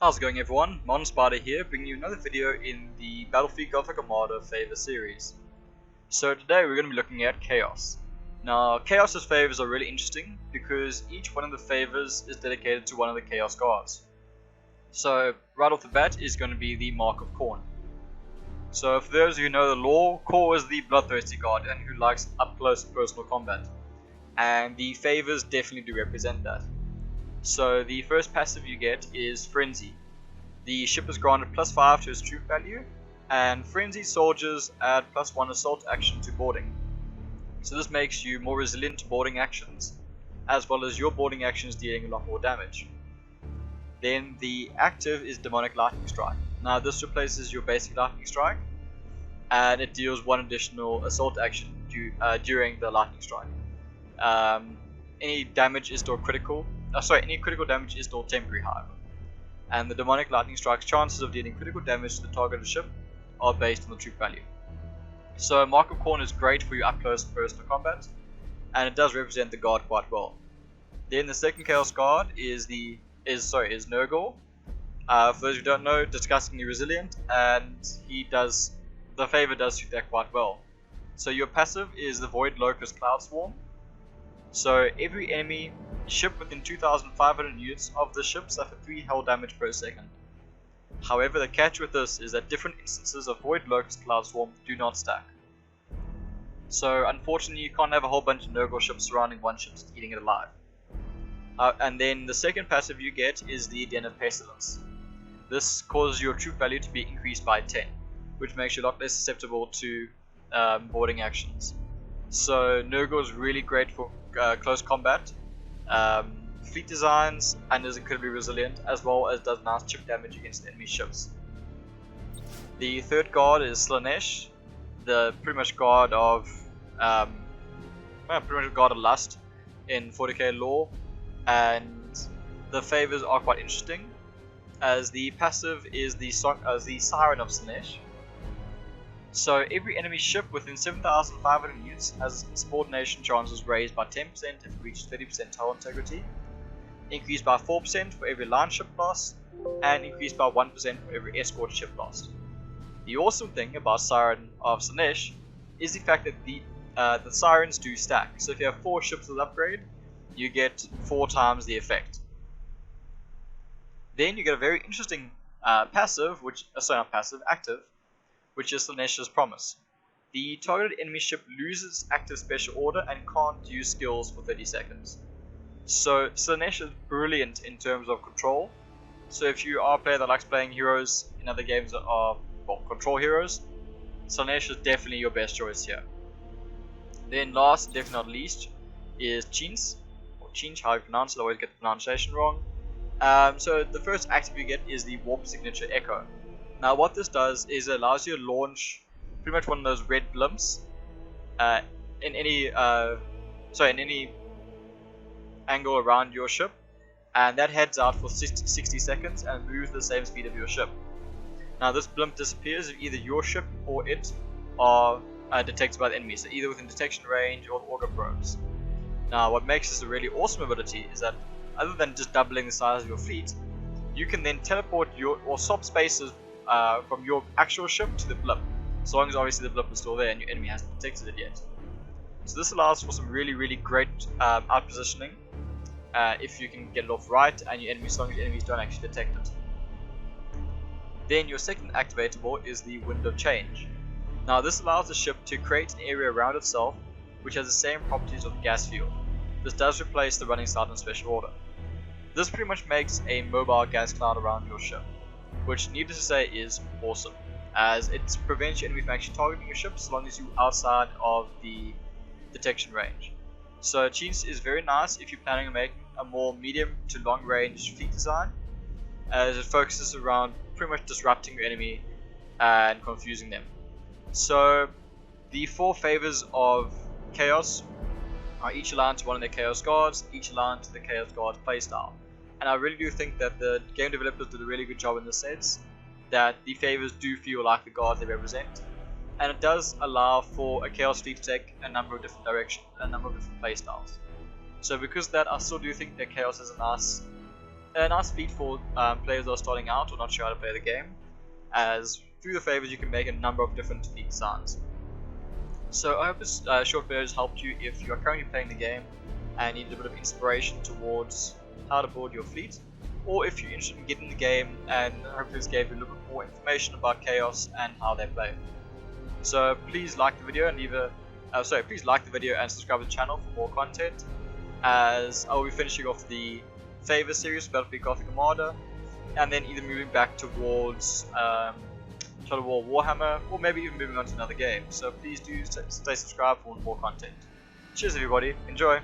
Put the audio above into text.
How's it going, everyone? MountainSpyder here, bringing you another video in the Battlefleet Gothic Armada Favours series. So today we're going to be looking at Chaos. Now, Chaos's Favours are really interesting because each one of the Favours is dedicated to one of the Chaos gods. So right off the bat is going to be the Mark of Khorne. So for those who know the lore, Khorne is the bloodthirsty god and who likes up close personal combat. And the Favours definitely do represent that. So the first passive you get is Frenzy. The ship is granted +5 to its troop value, and Frenzy soldiers add +1 assault action to boarding. So this makes you more resilient to boarding actions, as well as your boarding actions dealing a lot more damage. Then the active is Demonic Lightning Strike. Now this replaces your basic Lightning Strike, and it deals 1 additional assault action during the Lightning Strike. Any damage is still critical. Any critical damage is still temporary, however. And the Demonic Lightning Strike's chances of dealing critical damage to the targeted ship are based on the troop value. So Mark of Khorne is great for your up close personal combat, and it does represent the guard quite well. Then the second Chaos Guard is Nurgle. For those who don't know, disgustingly resilient, and the favor does suit that quite well. So your passive is the Void Locust Cloud Swarm. So every enemy ship within 2,500 units of the ship suffer 3 hull damage per second. However, the catch with this is that different instances of Void Locust Cloud Swarm do not stack. So unfortunately you can't have a whole bunch of Nurgle ships surrounding one ship just eating it alive. And then the second passive you get is the Edn of Pestilence. This causes your troop value to be increased by 10, which makes you a lot less susceptible to boarding actions. So Nurgle is really great for close combat, fleet designs, and is incredibly resilient, as well as does nice chip damage against enemy ships. The third guard is Slaanesh, the pretty much god of lust in 40k lore, and the favors are quite interesting, as the passive is the Siren of Slaanesh. So every enemy ship within 7,500 units has subordination chances raised by 10% if it reaches 30% hull integrity, increased by 4% for every line ship lost, and increased by 1% for every escort ship lost. The awesome thing about Siren of Slaanesh is the fact that the Sirens do stack. So if you have 4 ships with upgrade, you get 4 times the effect. Then you get a very interesting active, which is Slaanesh's Promise. The targeted enemy ship loses active special order and can't use skills for 30 seconds. So Slaanesh is brilliant in terms of control. So if you are a player that likes playing heroes in other games that are control heroes, Slaanesh is definitely your best choice here. Then last, definitely not least, is Chinch, or Chinch, how you pronounce it, I always get the pronunciation wrong. So the first active you get is the Warp Signature Echo. Now what this does is it allows you to launch pretty much one of those red blimps in any angle around your ship, and that heads out for 60 seconds and moves the same speed of your ship. Now this blimp disappears if either your ship or it are detected by the enemy, so either within detection range or auger probes. Now what makes this a really awesome ability is that other than just doubling the size of your fleet, you can then teleport or swap spaces from your actual ship to the blip, so long as obviously the blip is still there and your enemy hasn't detected it yet. So this allows for some really great outpositioning if you can get it off right and as long as your enemies don't actually detect it. Then your second activatable is the Wind of Change. Now this allows the ship to create an area around itself which has the same properties of the gas field. This does replace the running Silent Special Order. This pretty much makes a mobile gas cloud around your ship, which needless to say is awesome, as it prevents your enemy from actually targeting your ship as long as you're outside of the detection range. So Chinch is very nice if you're planning on making a more medium to long range fleet design, as it focuses around pretty much disrupting your enemy and confusing them. So the 4 favors of Chaos are each aligned to one of their Chaos Guards, each aligned to the Chaos Guard's playstyle. And I really do think that the game developers did a really good job in the sense that the favors do feel like the guards they represent, and it does allow for a Chaos fleet to take a number of different directions, a number of different playstyles. So because of that, I still do think that Chaos is a nice a nice feat for players that are starting out or not sure how to play the game, as through the Favours you can make a number of different feat designs. So I hope this short video has helped you if you are currently playing the game and need a bit of inspiration towards how to build your fleet, or if you're interested in getting the game and hopefully this gave you a little bit more information about Chaos and how they play. So please like the video and please like the video and subscribe to the channel for more content, as I will be finishing off the Favours series, Battlefleet Gothic Armada, and then either moving back towards Total War Warhammer, or maybe even moving on to another game. So please do stay subscribed for more content. Cheers everybody, enjoy!